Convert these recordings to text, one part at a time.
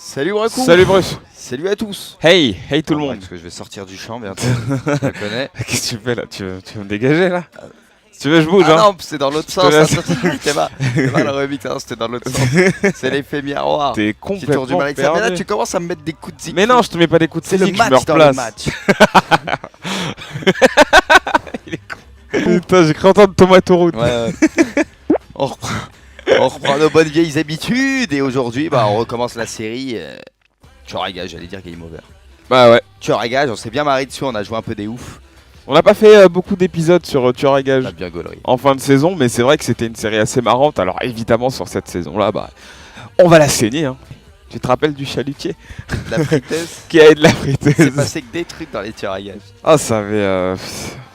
Salut Braco. Salut Bruce. Salut à tous. Hey tout le monde. Parce que je vais sortir du champ bientôt. Je le connais. Qu'est-ce que tu fais là tu veux me dégager là? Si tu veux je bouge Ah hein. non, c'est dans l'autre sens. C'était pas le remix, hein, c'était dans l'autre sens. C'est l'effet miroir. T'es J'ai toujours du complètement mal avec ça. Mais là perdu. tu commences à me mettre des coups de zik. Mais non, je te mets pas des coups de c'est le physique, je me match dans le replace. match. Putain, j'ai cru entendre tomate route. Ouais. On reprend nos bonnes vieilles habitudes et aujourd'hui on recommence la série. Tueur à gage, j'allais dire game over. Bah ouais. Tueur à gage, on s'est bien marré dessus, on a joué un peu des oufs. On n'a pas fait beaucoup d'épisodes sur Tueur à On gage a bien gaulerie. en fin de saison, mais c'est vrai que c'était une série assez marrante. Alors évidemment sur cette saison-là, bah on va la saigner hein. Tu te rappelles du chalutier La friteuse. qui a de la C'est friteuse? passé que des trucs dans les tueurs à gages. Ah ça avait...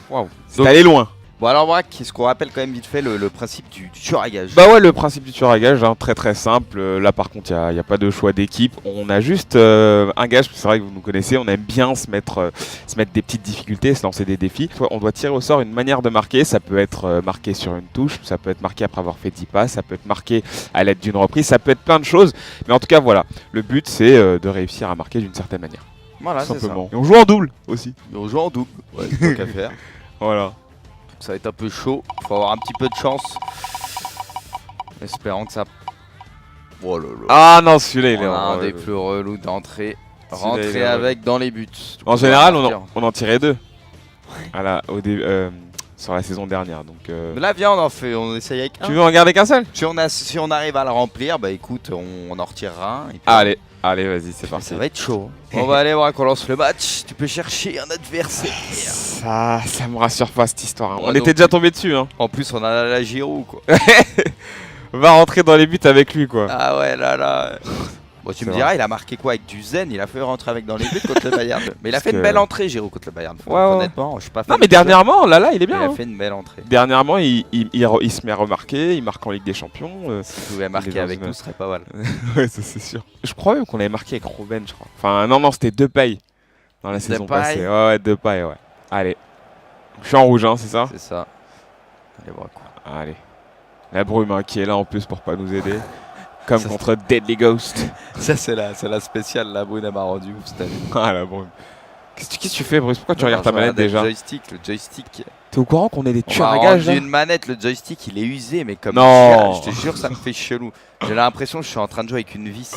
Waouh. C'est Donc- allé loin. Bon alors Braque, est-ce qu'on rappelle quand même vite fait le principe du tueur à gage? Bah ouais, le principe du tueur à gage, hein, très très simple. Là par contre, il n'y a pas de choix d'équipe. On a juste un gage, c'est vrai que vous nous connaissez, on aime bien se mettre des petites difficultés, se lancer des défis. On doit tirer au sort une manière de marquer. Ça peut être marqué sur une touche, ça peut être marqué après avoir fait 10 passes, ça peut être marqué à l'aide d'une reprise, ça peut être plein de choses. Mais en tout cas, voilà, le but c'est de réussir à marquer d'une certaine manière. Voilà, Tout c'est ça. simplement. Et on joue en double aussi. Et on joue en double, ouais, tant qu'à faire. Voilà. Ça va être un peu chaud, faut avoir un petit peu de chance. Espérant que ça... Oh là là. Ah non, celui-là il est On a un en- des plus relous d'entrée. Celui-là, il Rentrer est avec dans les buts. En général, on en tirait deux. Sur la saison dernière. Donc, Mais là viens, on essaye avec un. tu veux en garder qu'un seul? Si on arrive à le remplir, bah écoute, on en retirera un. Et puis Allez, vas-y, c'est mais parti. ça va être chaud. On va aller voir qu'on lance le match. Tu peux chercher un adversaire. Ça me rassure pas cette histoire. Hein. Ouais, On donc- était déjà tombé dessus. Hein. En plus, on a la Giroud quoi. Va rentrer dans les buts avec lui, quoi. Ah ouais, là. Bon, tu C'est me vrai. diras, il a marqué quoi avec du zen? Il a fait rentrer avec dans les buts contre le Bayern. Mais il a Parce fait une que- belle entrée, Giroud, contre le Bayern. Ouais, ouais. Honnêtement, je suis pas fan Non, mais du jeu. dernièrement, là, il est Il bien. a Hein. fait une belle entrée. Dernièrement, il se met à remarquer. Il marque en Ligue des Champions. Si tu pouvais marquer dans avec une- nous, ce serait pas mal. Ouais, ça c'est sûr. Je crois même qu'on avait marqué avec Robben, je crois. Enfin, non, c'était Depay dans la saison Depay. passée. Ouais, Depay, ouais. Allez. Je suis en rouge, hein, c'est ça? C'est ça. Allez voir quoi. Allez. La brume hein, qui est là en plus pour pas nous aider. Comme Ça, contre Deadly Ghost. Ça, c'est la spéciale. La Brune m'a rendu ouf cette année. Ah la brume. Qu'est-ce que tu fais, Bruce? Pourquoi tu regardes ta manette déjà? Le joystick. T'es au courant qu'on est des On tueurs m'a à gages rendu là? une manette, le joystick il est usé, mais comme Non. je te jure, ça me fait chelou. J'ai l'impression que je suis en train de jouer avec une vis.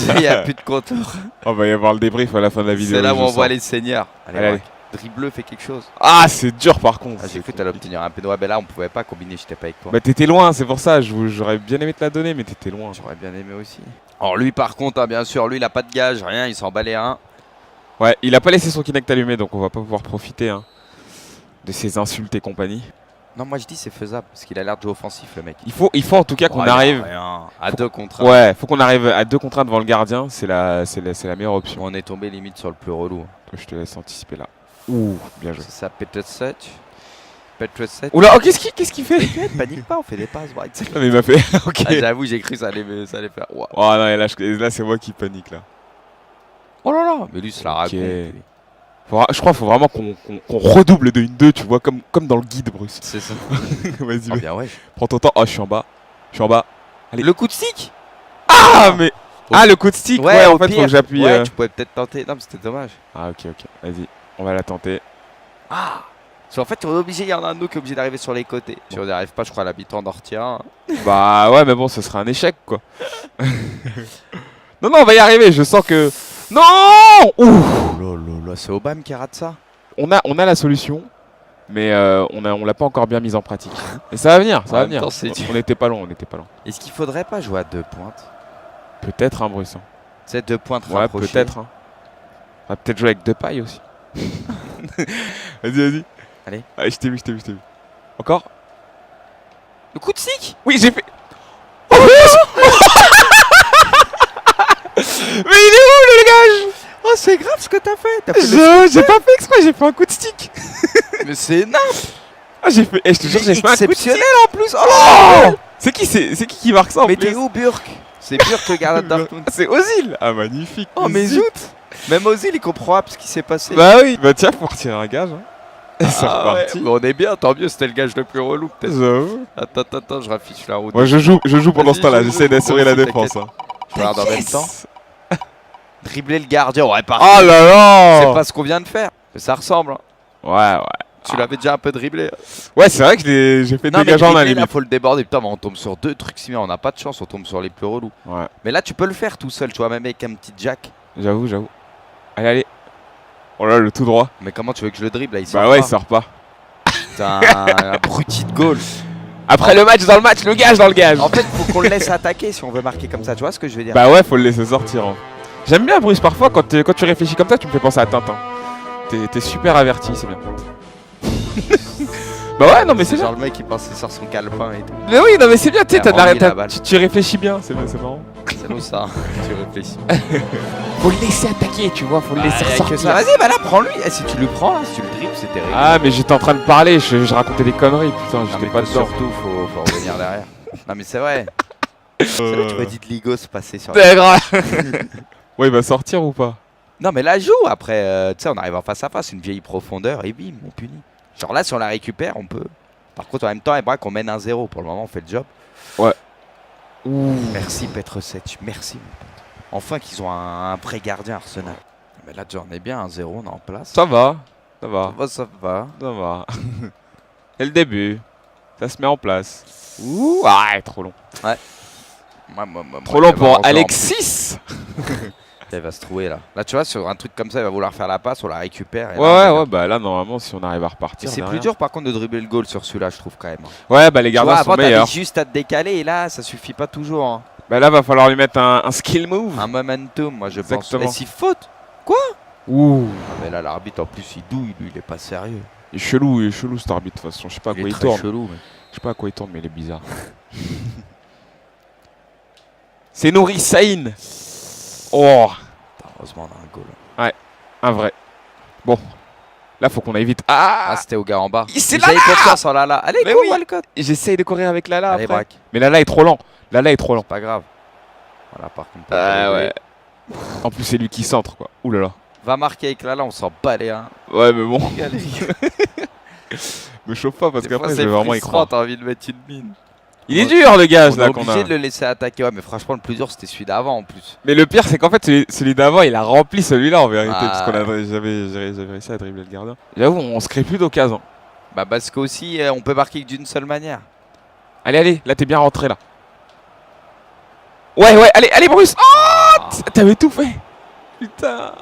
Il n'y a plus de compteur. On va y avoir le débrief à la fin de la vidéo. C'est là où je on sens. voit les seigneurs. Allez. Allez. Dribble, fait quelque chose. Ah, c'est dur par contre. Ah, j'ai cru que t'allais obtenir un péno. Ouais, là on pouvait pas combiner, j'étais pas avec toi. Bah t'étais loin, c'est pour ça. J'aurais bien aimé te la donner, mais t'étais loin. J'aurais bien aimé aussi. Alors lui par contre, hein, bien sûr, lui il a pas de gage, rien, il s'en bat les reins. Ouais, il a pas laissé son Kinect allumé, donc on va pas pouvoir profiter hein, de ses insultes et compagnie. Non, moi je dis c'est faisable, parce qu'il a l'air de jouer offensif le mec. Il faut en tout cas qu'on Ouais, arrive. rien. À 2 contre 1. Ouais, faut qu'on arrive à 2 contre 1 devant le gardien. C'est la meilleure option. On est tombé limite sur le plus relou. Je te laisse anticiper là. Ouh, bien joué. C'est ça, Petrusset. Petrusset. Oula, oh, qu'est-ce qu'il fait? Panique pas, on fait des passes, Bright. Non mais il m'a fait. Ok. Ah, j'avoue, j'ai cru que ça allait faire. Ouah. Oh non, et là c'est moi qui panique là. Oh là là, mais lui, se la Ok. raconte. lui. Je crois qu'il faut vraiment qu'on redouble de 1-2, tu vois, comme dans le guide, Bruce. C'est ça. Vas-y, Oh, bien, ouais. prends ton temps. Oh, je suis en bas. Allez. Le coup de stick. Ah, mais. Ah, le coup de stick, ouais, en au fait, pire. faut que j'appuie. Ouais, tu pouvais peut-être tenter. Non, mais c'était dommage. Ah, ok, vas-y. On va la tenter. Ah. Parce qu'en fait, on est obligé, il y en a un de nous qui est obligé d'arriver sur les côtés. Si on n'y arrive pas, je crois à l'habitant d'en retire un. Bah ouais, mais bon, ce serait un échec, quoi. Non, on va y arriver, je sens que... Non. Ouh. Oh là là, c'est Obama qui rate ça. On a la solution, mais on l'a pas encore bien mise en pratique. Et ça va venir, ça En va même venir. temps, c'est dur. On n'était pas loin, Est-ce qu'il faudrait pas jouer à 2 pointes? Peut-être, hein, Bruce. C'est 2 pointes Ouais, rapprochées. peut-être. Hein. On va peut-être jouer avec Depay aussi. Vas-y. Allez. Allez, je t'ai vu. Encore? Le coup de stick. Oui, j'ai fait... Oh, mais il est où, le gage? Oh, c'est grave ce que t'as fait. T'as fait le... J'ai pas fait exprès, j'ai fait un coup de stick. Mais c'est énorme. Ah, j'ai fait... je te jure, j'ai fait un coup de stick. Exceptionnel en plus. Oh là là. C'est qui marque ça en Mais plus? t'es où, Burk? C'est Burk le gardien de Dortmund. Ah, c'est Ozil. Ah, magnifique. Oh, mais Ozil. zut. Même Ozil, il comprend pas ce qui s'est passé. Bah oui. Bah tiens, faut retirer un gage. Hein. Et c'est Ah ouais, reparti. mais on est bien, tant mieux, c'était le gage le plus relou peut-être. J'avoue. Attends, je raffiche la route. Moi je joue pendant ce Vas-y, temps-là, joue, j'essaie joue. d'assurer la Vas-y, défense. Hein. Je regarde en même temps. Dribbler le gardien, ouais, par Oh là là. c'est pas ce qu'on vient de faire. Mais ça ressemble. Hein. Ouais. Tu l'avais déjà un peu dribblé. Ouais, c'est vrai que j'ai fait Non, mais dégageant dans la dribbler, là, limite. faut le déborder. Putain, mais on tombe sur 2 trucs similaires. On n'a pas de chance, on tombe sur les plus relous. Ouais, Mais là, tu peux le faire tout seul, tu vois, même avec un petit jack. j'avoue. Allez. Oh là, le tout droit. Mais comment tu veux que je le dribble là? Il sort Bah ouais, pas. il sort pas. Putain, un abruti de goal. Après le match, le gage dans le gage. En fait, faut qu'on le laisse attaquer si on veut marquer comme ça. Tu vois ce que je veux dire? Bah ouais, faut le laisser sortir. Hein. J'aime bien Bruce, parfois quand tu réfléchis comme ça, tu me fais penser à Tintin. T'es super averti, c'est bien. Bah ouais, non mais c'est genre bien. le mec qui pensait sur son calepin et tout. Mais oui, non mais c'est bien, tu sais, Il a remis la balle. tu réfléchis bien, c'est marrant. C'est nous ça, tu réfléchis. Faut le laisser attaquer, tu vois, faut le laisser Que sortir. ça. Vas-y, bah là, prends-lui. Eh, si tu le prends, là, si tu le dribbles, c'est terrible. Ah mais j'étais en train de parler, je racontais des conneries, putain, Non, j'étais mais pas dedans. surtout, faut revenir derrière. Non, mais c'est vrai. C'est vrai, tu m'as dit de Ligos passer sur. C'est grave. Ouais, il va sortir ou pas? Non, mais là, joue après. Tu sais, on arrive en face à face, une vieille profondeur et bim, on punit. Genre là, si on la récupère, on peut. Par contre, en même temps, il faudra qu'on mène 1-0. Pour le moment, on fait le job. Ouais. Ouh. Merci Petrosec, merci. Enfin qu'ils ont un vrai gardien Arsenal. Mais là, déjà, on est bien, 1-0, on est en place. Ça va. Ça va. Et le début, ça se met en place. Ouh, ah, trop long. Trop long pour Alexis. Il va se trouver là. Là, tu vois, sur un truc comme ça, il va vouloir faire la passe, on la récupère. Et Ouais, bah là, normalement, si on arrive à Mais repartir. c'est plus derrière. dur par contre de dribbler le goal sur celui-là, je trouve quand même. Ouais, bah les Tu vois, gardiens sont avant, t'avais meilleurs. juste à te décaler et là, ça suffit pas toujours. Hein. Bah là, va falloir lui mettre un skill move. Un momentum, moi je Exactement. pense. Et s'il faute Ouh. ah, mais là, l'arbitre en plus, il douille, lui, il est pas sérieux. Il est chelou cet arbitre de toute façon. Je sais pas à Il quoi est il très tourne. chelou. Mais... Je sais pas à quoi il tourne, mais il est bizarre. C'est Nouri Sahin. Oh, Heureusement, on a un goal. un vrai. Bon, là, faut qu'on aille vite. Ah, Ah, c'était au gars en bas. c'est J'avais Lala. confiance en Lala. Allez, Mais cours, oui. Walcott. J'essaye de courir avec Lala Allez, après. braque. Mais Lala est trop lent. C'est pas grave. Voilà, par contre. Ah ouais. En plus, c'est lui qui centre, quoi. Ouh là là. Va marquer avec Lala, on s'en bat les uns. Ouais, mais bon. Me chauffe pas parce Des fois, qu'après, je c'est vais vraiment y frustrant, croire. t'as envie de mettre une mine. Il est dur, le gage, On là, est qu'on obligé a. de le laisser attaquer. Ouais, mais franchement, le plus dur, c'était celui d'avant en plus. Mais le pire, c'est qu'en fait, celui d'avant, il a rempli celui-là en vérité. Ah. Parce qu'on j'avais réussi à dribbler le gardien. J'avoue, on se crée plus d'occasion. Bah, parce qu'aussi, on peut marquer que d'une seule manière. Allez, là, t'es bien rentré, là. Ouais, allez, Bruce. Oh, t'avais tout fait. Putain.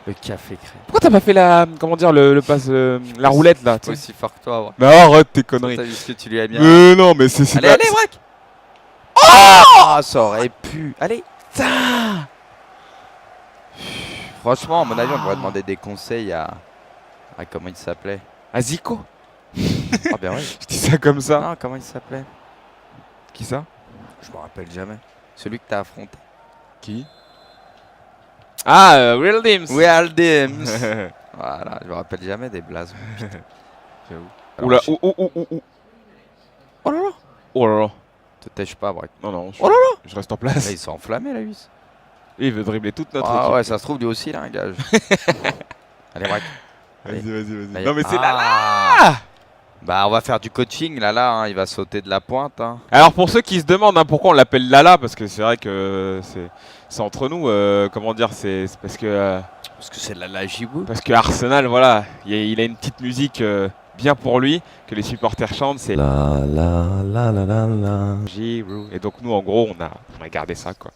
Le café crème. Pourquoi t'as pas fait le passe, la roulette, là, tu sais. Aussi fort que toi, ouais. Mais arrête tes conneries. T'as vu ce que tu lui as mis. Non, mais c'est Allez, pas- allez, braque. Oh, ça aurait pu. Allez. Putain. Franchement, à mon avis, on devrait demander des conseils à comment il s'appelait. À Zico. Ah, ben ouais. Je dis ça comme ça. Non, comment il s'appelait? Qui ça? Je me rappelle jamais. Celui que t'as affronté. Qui? Ah, Real Dims. Oui, Aldims. Voilà, je me rappelle jamais des blasons. J'avoue. Alors, Oula, je- oh là là. Oh là là. Te tèche pas, braque. Non, Oh là je reste en Là, place. il s'est enflammé, la huisse. Il veut dribbler toute notre Ah équipe. ouais, ça se trouve, lui aussi, il a un gage. Allez, braque. Vas-y. Là, Non, mais c'est là. Ah. Bah, on va faire du coaching, Lala, hein, il va sauter de la pointe. Hein. Alors pour ceux qui se demandent pourquoi on l'appelle Lala, parce que c'est vrai que c'est entre nous, comment dire, c'est parce que Lala Gibou. parce que Arsenal, voilà, il a une petite musique bien pour lui que les supporters chantent, c'est La la la. Giroud. Et donc nous en gros on a gardé ça quoi.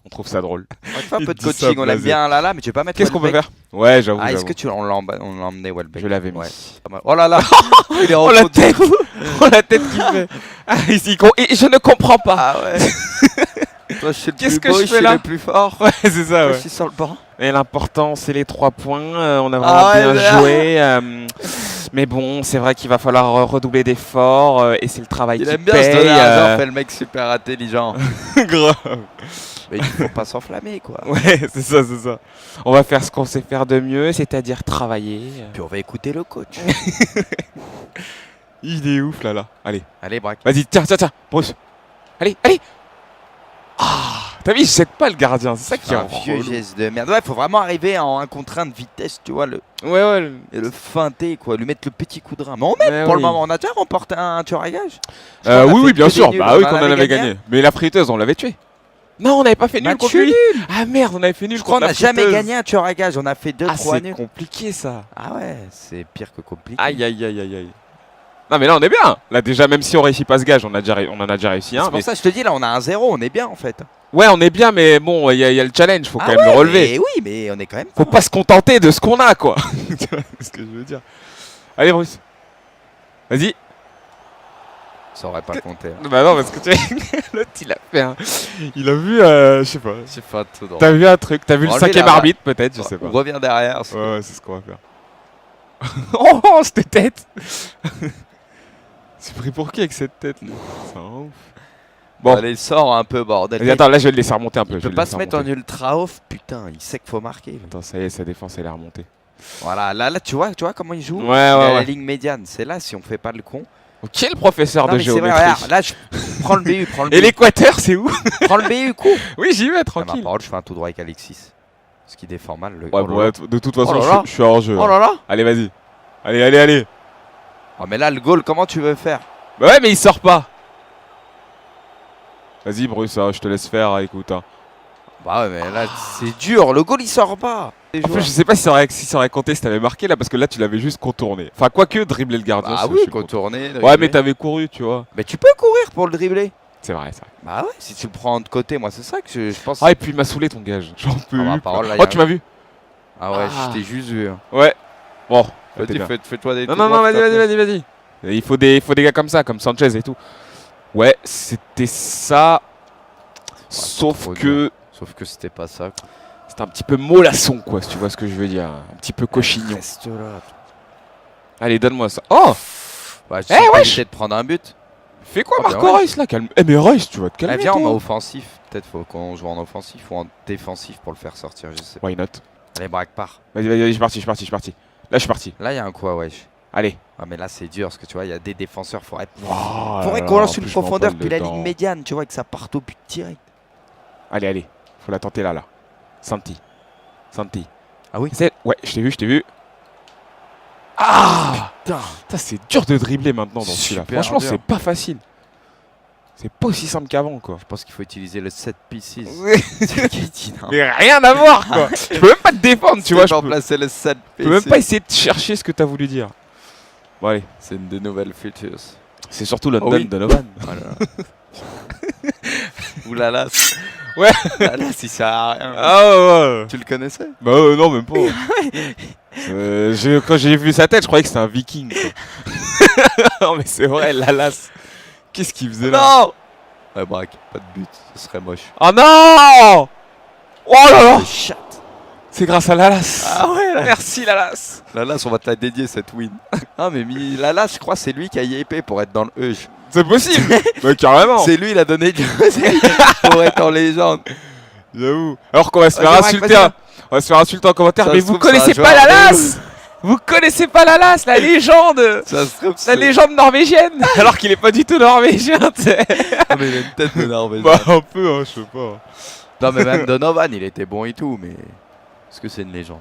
On trouve ça drôle. On va faire un Il peu de dit ça coaching, on aime blasé. bien Lala, mais tu veux pas mettre Qu'est-ce qu'on peut Welbeck? faire? Ouais, j'avoue. Ah, est-ce j'avoue. que on l'a emmené Welbeck? Je l'avais mis. Ouais, pas mal. Oh là là. Il est en Oh la faute. tête. Oh la tête qu'il fait. Ah, et je ne comprends pas. Ah ouais. Toi, je suis le Qu'est-ce plus que beau, je je fais suis là le plus fort. Ouais, c'est ça. Moi, Ouais. je suis sur le banc. Et l'important, c'est les 3 points. On a vraiment Ah ouais, bien mais- joué. Mais bon, c'est vrai qu'il va falloir redoubler d'efforts. Et c'est le travail Il qui aime bien se paye. donner argent, fait le mec super intelligent. Grave. Mais il faut pas s'enflammer, quoi. Ouais, c'est ça. On va faire ce qu'on sait faire de mieux, c'est-à-dire travailler. Puis on va écouter le coach. Il est ouf là. Allez, Allez, braque. vas-y, tiens, Bruce. Allez. Ah, t'as vu, je jette pas le gardien, c'est ça qui est Un vieux relou. geste de merde. Ouais, faut vraiment arriver en 1 contre 1 de vitesse, tu vois, Ouais. et le feinter, quoi. Lui mettre le petit coup de rein. Mais on met Ouais, pour oui. le moment. On a déjà remporté un tueur à gage. Je crois qu'on a Oui, fait bien que sûr. des nuls. Bah oui, qu'on en avait gagné. Mais la friteuse, on l'avait tué. Non, on n'avait pas fait nul Match contre lui. nul. Ah merde, on avait fait nul Je crois contre qu'on la n'a jamais fouteuse. gagné un tueur à gage. On a fait 2-3 c'est nuls. compliqué ça. Ah ouais, c'est pire que compliqué. Aïe aïe aïe aïe aïe. Non mais là on est bien. Là déjà même si on réussit pas ce gage, on en a déjà réussi un. C'est pour Mais... ça que je te dis, là, on a un 0, on est bien en fait. Ouais, on est bien, mais bon, il y a le challenge, faut Ah quand même le ouais, relever. mais oui, mais on est quand même. Faut pas se contenter de ce qu'on a, quoi. Tu vois ce que je veux dire. Allez, Bruce. Vas-y. Ça aurait pas compté. Hein. Bah non, parce que tu vois, l'autre il a fait un... Il a vu, je sais pas. J'ai fait un tout droit. T'as vu un truc, t'as vu le Enlevez 5ème la- arbitre peut-être, je sais pas. On revient derrière. Ouais, c'est ce qu'on va faire. Oh, cette tête. C'est pris pour qui avec cette tête là? C'est un ouf. Bon, Allez, sors un peu, bordel. vas-y, attends, là je vais le laisser remonter un peu. Il je vais peut le pas laisser se mettre en remonter. ultra off, putain, il sait qu'il faut marquer. lui. Attends, ça y est, sa défense elle est remontée. Voilà, là tu vois comment il joue. Ouais, Il est à ouais, la ouais. ligne médiane, c'est là si on fait pas le con. Quel professeur Non, de mais c'est vrai, géométrie. regarde, là je prends le BU, prends le Et BU. l'équateur, c'est où? Prends le BU, cours. Oui, j'y vais, Ah, ma tranquille. parole, je fais un tout droit avec Alexis. Ce qui défend mal. Le... Ouais, oh bon, là là. ouais, de toute façon, Oh là là. je suis hors jeu. Oh là là. Allez, vas-y. Allez, allez, allez. Oh, mais là, le goal, comment tu veux faire? Bah ouais, mais il sort pas. Vas-y, Bruce, hein, je te laisse faire, écoute. Hein. Bah ouais, mais là, c'est dur. Le goal, il sort pas. En plus, je sais pas si ça aurait compté si t'avais marqué là, parce que là, tu l'avais juste contourné. Enfin, quoique, dribbler le gardien. Ah ça, oui, je suis content. contourner. Ouais, mais t'avais couru, tu vois. Mais tu peux courir pour le dribbler. C'est vrai, c'est vrai. Bah ouais, si tu le prends de côté, moi, c'est ça que je pense. Ah, et puis il m'a saoulé ton gage. J'en peux Ah, ma plus. parole, là, y Oh, a tu m'as vu? Ah ouais, Ah. je t'ai juste vu. hein. Ouais. Bon, t'es Vas-y, bien. fais-toi des. Non, tout non, non, droits, vas-y, s'il te vas-y, plaît. vas-y, vas-y. Il faut des gars comme ça, comme Sanchez et tout. Ouais, c'était ça. Sauf trop que Sauf que c'était pas ça. quoi. c'était un petit peu mollasson, quoi, si tu vois ce que je veux dire. Un petit peu cochignon. Reste là. Allez, donne-moi ça. Oh! Ouais, tu Eh, sais wesh de prendre un but. Fais quoi, Oh, bah, Marco ouais. Reus, là? Calme. Eh, mais Reus, tu vas te Eh, calmer. viens, on toi. a offensif. Peut-être faut qu'on joue en offensif ou en défensif pour le faire sortir, je sais pas. Why not? Allez, braque part. Vas-y, vas-y, vas-y, je suis parti. Là, je suis parti. Là, il y a un quoi, wesh. Allez. Ah, mais là, c'est dur parce que tu vois, il y a des défenseurs. Faudrait Oh qu'on là lance là, en une plus, je m'en profondeur parle puis la dedans. ligne médiane, tu vois, et que ça parte au but direct. Allez, allez. Faut la tenter là. Santi. Ah oui. Ouais, je t'ai vu. Ah! Putain. Putain, c'est dur de dribbler maintenant dans celui-là. Super Franchement, dur. c'est pas facile. C'est pas aussi simple qu'avant, quoi. Je pense qu'il faut utiliser le 7 pieces. Ouais. C'est ce qu'il dit, non. Mais rien à voir, quoi. Je peux même pas te défendre, tu vois. Je pour peux placer le 7 je peux même pas essayer de chercher ce que t'as voulu dire. Bon, allez. C'est une des nouvelles futures. C'est surtout London Oh oui. Donovan. Voilà. Oulala. Ouais. Là, si ça sert à rien. Ah ouais. Tu le connaissais? Bah non, même pas. Quand j'ai vu sa tête, je croyais que c'était un viking, quoi. Non, mais c'est vrai, Lalas. Qu'est-ce qu'il faisait là? Non. Ouais, braque, pas de but, ce serait moche. Oh non! Oh là là! Le chat. C'est grâce à Lalas. Ah ouais, là. Merci Lalas. Lalas, on va te la dédier cette win. Ah, mais Lalas, je crois, c'est lui qui a yépé pour être dans le Euge. C'est possible. Bah, carrément. C'est lui, il a donné du pour être en légende. J'avoue. Alors qu'on va se faire Vas-y, insulter. Marc, vas-y. On va se faire insulter en commentaire. Ça Mais se vous trouve, connaissez c'est un pas joueur de Lalas? Vous connaissez pas Lalas, la légende? Ça se trouve, La c'est- légende norvégienne. Alors qu'il est pas du tout norvégien, tu sais. Ah, mais il a une tête de Norvégien. Bah, un peu, hein, je sais pas. Non, mais même Donovan, il était bon et tout, mais. Est-ce que c'est une légende?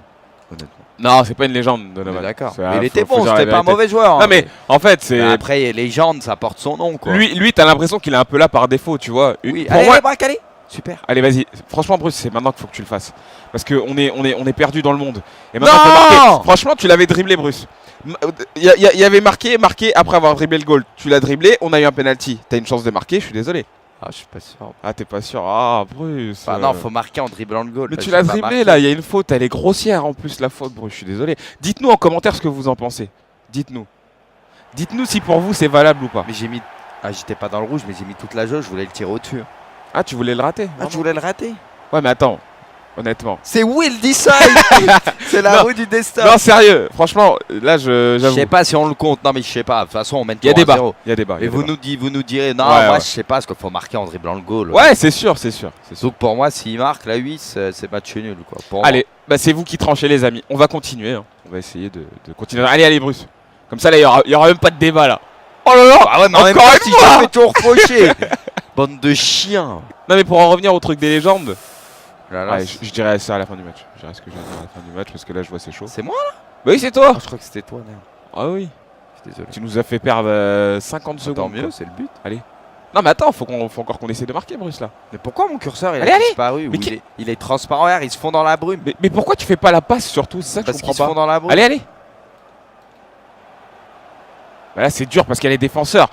Honnêtement. Non, c'est pas une légende, On est Donovan. d'accord. C'est- Mais il faut- était faut bon, dire la c'était pas un vérité. mauvais joueur. Non, hein, mais en fait, c'est. mais après, légende, ça porte son nom, quoi. Lui, t'as l'impression qu'il est un peu là par défaut, tu vois. oui. Pour Allez, moi, allez, braque, allez. Super. allez, vas-y. Franchement, Bruce, c'est maintenant qu'il faut que tu le fasses. Parce qu'on est perdu dans le monde. Et maintenant, faut Non marquer. Franchement, tu l'avais dribblé, Bruce. Il y avait marqué après avoir dribblé le goal. Tu l'as dribblé, on a eu un penalty. T'as une chance de marquer, je suis désolé. Ah, je suis pas sûr. Ah, t'es pas sûr. Ah, Bruce. Enfin, non, faut marquer en dribblant le goal. Mais là, tu je l'as sais pas dribblé marquer. là, il y a une faute, elle est grossière en plus la faute, Bruce, je suis désolé. Dites-nous en commentaire ce que vous en pensez. Dites-nous. Dites-nous si pour vous c'est valable ou pas. Mais j'ai mis. Ah, j'étais pas dans le rouge, mais j'ai mis toute la jauge, je voulais le tirer au-dessus. Ah, tu voulais le rater? Ah, tu voulais le rater? Ouais, mais attends, honnêtement. C'est Will Decide. C'est la Non. roue du destin. Non, sérieux, franchement, là Je j'avoue. sais pas si on le compte. Non, mais je sais pas. De toute façon, on mène Il y a toujours débat. 1-0. Il y a débat. il y Mais a vous débat. nous direz, non, Ouais, moi ouais. je sais pas, parce qu'il faut marquer en dribblant le goal. Ouais, c'est sûr, c'est sûr. Donc pour moi, s'il marque la 8, c'est match nul. Quoi. Pour Allez, bah c'est vous qui tranchez les amis. On va continuer. Hein. On va essayer de continuer. Allez, Bruce. Comme ça, là, il y aura même pas de débat là. Oh là là. moi. Ah ouais, mais en même Encore temps, une si fois je fais toujours faucher. Bande de chiens. Non, mais pour en revenir au truc des légendes, Là, là, allez, je dirais ça à la fin du match. Je dirais ce que je vais dire à la fin du match parce que là, je vois c'est chaud. c'est moi là? Bah oui, c'est toi. Ah, je crois que c'était toi, merde. Ah oui. Je suis désolé. Tu nous as fait perdre 50 Tant secondes. mieux, quoi. c'est le but. Non mais attends, faut encore qu'on essaie de marquer Bruce là. Mais pourquoi mon curseur il Allez, a allez. disparu Mais ou il est transparent, regarde, ils se font dans la brume. Mais pourquoi tu fais pas la passe surtout? C'est ça que Parce je qu'ils se comprends font pas. dans la brume. Allez. Bah là c'est dur parce qu'il y a les défenseurs.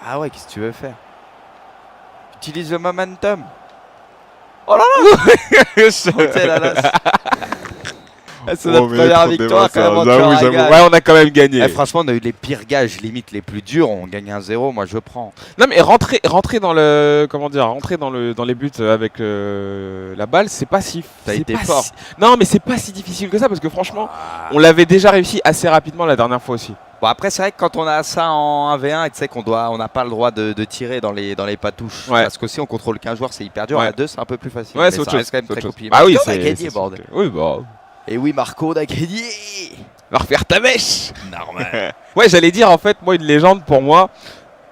Ah ouais, qu'est-ce que tu veux faire? Utilise le momentum. Oh là là. C'est la lasse. C'est notre première victoire quand même en tueur à gage. Ouais, on a quand même gagné. Eh, franchement, on a eu les pires gages, limite les plus durs. On gagne 1-0, moi je prends. Non mais rentrer dans le comment dire, rentrer dans les buts avec la balle, c'est pas si. T'as c'est été pas fort. si- Non mais c'est pas si difficile que ça parce que franchement, Ah. on l'avait déjà réussi assez rapidement la dernière fois aussi. Bon, après, c'est vrai que quand on a ça en 1v1, tu sais on n'a pas le droit de tirer dans les patouches. Ouais. Parce qu'aussi, on contrôle qu'un joueur, c'est hyper dur. Ouais. À 2, c'est un peu plus facile. Ouais, Mais c'est ça autre chose. reste quand même c'est très autre chose. compliqué. Ah oui, Marco, on a c'est gagné, c'est- bordel. Oui bah. Et oui, Marco, on a gagné. Va refaire ta mèche. Normal. Ouais, j'allais dire en fait, moi une légende pour moi,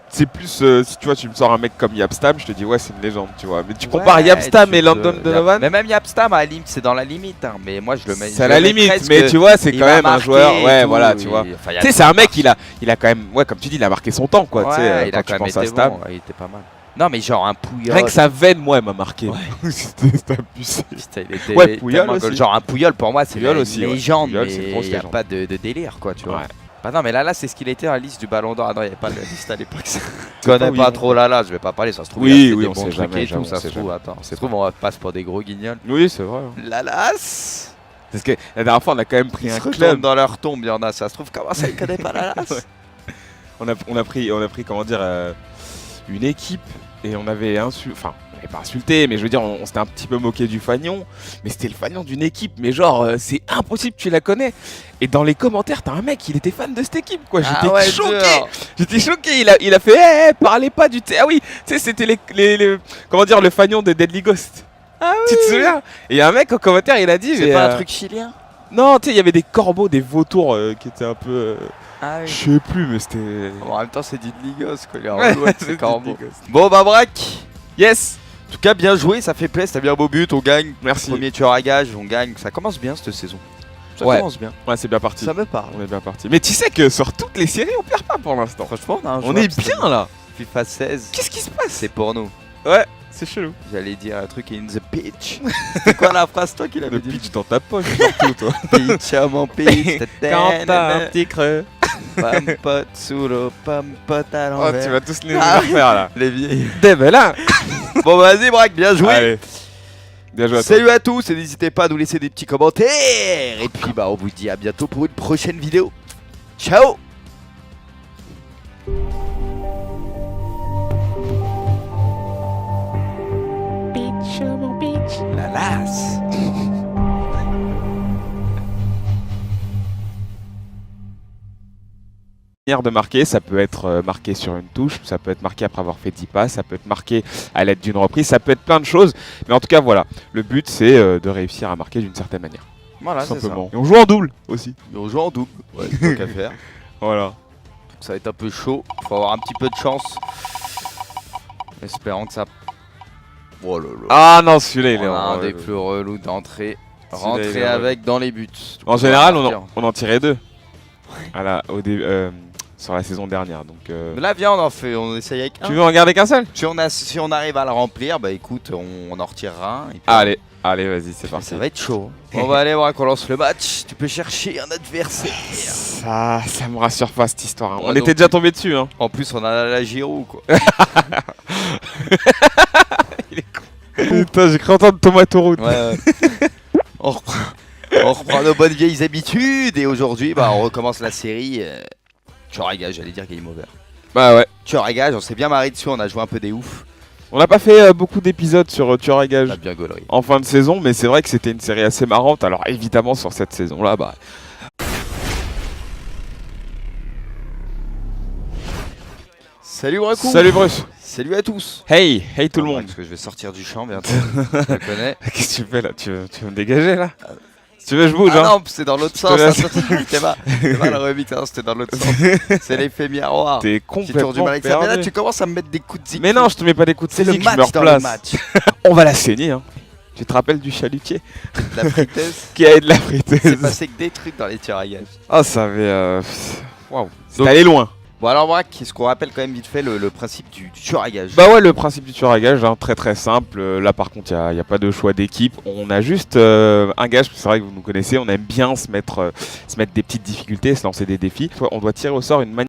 c'est plus si tu vois, tu me sors un mec comme Yapstam, je te dis ouais, c'est une légende, tu vois. Mais tu compares Yapstam et Landon Donovan, Mais même Yapstam, à la limite, c'est dans la limite. Hein. Mais moi, je le mets. c'est à la limite, mais tu vois, c'est quand même un joueur, ouais, voilà, tu vois. Enfin, Tu sais, c'est un mec, il a quand même, ouais, comme tu dis, il a marqué son temps, quoi. Tu sais, il a quand tu quand même penses à été Stam. bon. Il était pas mal. Non, mais genre un Pouillol. Rien que sa veine, moi, elle m'a marqué. Ouais. C'était abusé. Putain, il était Ouais, Pouillol tellement aussi. goal. Genre un Pouillol pour moi c'est Pouillol une aussi, ouais. légende, Pouillol, mais c'est une grosse il n'y a légende. pas de délire quoi, tu vois. Ouais. Bah non, mais là c'est ce qu'il était à la liste du Ballon d'Or. Ah non, il n'y avait pas la liste à l'époque. Je connais oui, pas on- trop là, je vais pas parler, ça se trouve. Oui, il a fait oui, des on bons sait trucs jamais, et tout, j'avoue, ça on se sait trouve. jamais. Attends, ça se trouve, on passe pour des gros guignols. Oui, c'est vrai. La lasse. Parce que la dernière fois, on a quand même pris Ils se un retournent club. dans leur tombe, il y en a. Ça se trouve, comment ça, il connaît pas la lasse? On a pris, comment dire, une équipe et on avait enfin, on n'avait pas insulté, mais je veux dire, on s'était un petit peu moqué du fanion, mais c'était le fanion d'une équipe, mais genre, c'est impossible, tu la connais. Et dans les commentaires, t'as un mec, il était fan de cette équipe, quoi. J'étais Ah ouais, choqué. dur. J'étais choqué. Il a fait, parlez pas du thé. Ah oui, tu sais, c'était comment dire, le fanion de Deadly Ghost. Ah Tu te souviens? Et il y a un mec en commentaire, il a dit, C'est mais, pas un truc chilien? non, tu sais, il y avait des corbeaux, des vautours qui étaient un peu. Ah Je oui. sais plus, mais c'était. En même temps, c'est Diddly Ghost, quoi. Il est en Ouais, relou avec c'est ses corbeaux. Deadly Ghost. Bon, bah, braque. Yes. En tout cas, bien joué, ça fait plaisir, c'était bien beau but, on gagne. Merci. Premier tueur à gage, on gagne. Ça commence bien cette saison. Ça Ouais. commence bien. Ouais, c'est bien parti. Ça me parle. On est bien parti. Mais tu sais que sur toutes les séries, on perd pas pour l'instant. Franchement, on a un On joueur est qui bien là. FIFA 16, Qu'est-ce qui se passe? c'est pour nous. Ouais, c'est chelou. J'allais dire un truc in the pitch. C'est quoi la phrase, toi, qui l'avais Le dit? pitch dans ta poche, surtout toi. Pitch à mon pitch. Quand t'as un petit creux. Pam pot sous l'eau, pam pot à Oh, l'envers. tu vas tous les Ah. faire là. Les vieilles. Dave, là. Bon, vas-y, braque, bien joué. Allez. Bien joué à toi. Salut à tous et n'hésitez pas à nous laisser des petits commentaires. Et puis bah on vous dit à bientôt pour une prochaine vidéo. Ciao. La lasse. Manière de marquer, ça peut être marqué sur une touche, ça peut être marqué après avoir fait 10 passes, ça peut être marqué à l'aide d'une reprise, ça peut être plein de choses. Mais en tout cas, voilà, le but c'est de réussir à marquer d'une certaine manière. Voilà, tout c'est ça. simplement. Et on joue en double aussi. Et on joue en double. Ouais, c'est tant qu'à faire. Voilà. Ça va être un peu chaud. Faut avoir un petit peu de chance. Espérant que ça. Oh là là. Ah non, celui-là il est On a un en- des plus relous d'entrée. Celui-là, il Rentrer est avec dans les buts. En général, on en tirait deux. Sur la saison dernière. Donc, Mais là, viens, on essaye avec un. tu veux en garder qu'un seul? Si on arrive à le remplir, bah écoute, on en retirera un. Et puis Allez, vas-y, c'est parti. ça va être chaud. On va aller voir qu'on lance le match. Tu peux chercher un adversaire. Ça me rassure pas cette histoire. Hein. Ouais, On donc- était déjà tombé dessus. Hein. En plus, on a la Giroud quoi. Putain, j'ai cru entendre tomate route. Ouais. on reprend nos bonnes vieilles habitudes et aujourd'hui, bah, on recommence la série. Tueur à gage, j'allais dire game over. Bah ouais. Tueur à gage, on s'est bien marré dessus. On a joué un peu des oufs. On n'a pas fait beaucoup d'épisodes sur Tueur à On gage a bien gaulerie. en fin de saison, mais c'est vrai que c'était une série assez marrante. Alors évidemment, sur cette saison-là, bah. Salut Bracou. Salut Bruce. Salut à tous. Hey tout le Ah, monde. Parce que je vais sortir du champ bientôt. Je le connais. Qu'est-ce que tu fais là? Tu veux me dégager là? Si tu veux, je bouge. Ah hein. non, c'est dans l'autre te sens. laisse. C'était pas le remix, hein, c'était dans l'autre sens. C'est l'effet miroir. T'es J'ai toujours du complètement mal avec ça. Mais là, perdu. tu commences à me mettre des coups de zik. Mais non, je te mets pas des coups de c'est le physique, je me match dans le replace. match. On va la saigner. Hein. Tu te rappelles du chalutier La friteuse. qui a de la C'est friteuse? passé que des trucs dans les tirs à gage. Ah, ça avait. Waouh. Donc- C'est allé loin. Bon alors Braque, est-ce qu'on rappelle quand même vite fait le principe du tueur à gage? Bah ouais, le principe du tueur à gage, hein, très très simple. Là par contre, il n'y a pas de choix d'équipe. On a juste un gage, c'est vrai que vous nous connaissez, on aime bien se mettre des petites difficultés, se lancer des défis. On doit tirer au sort une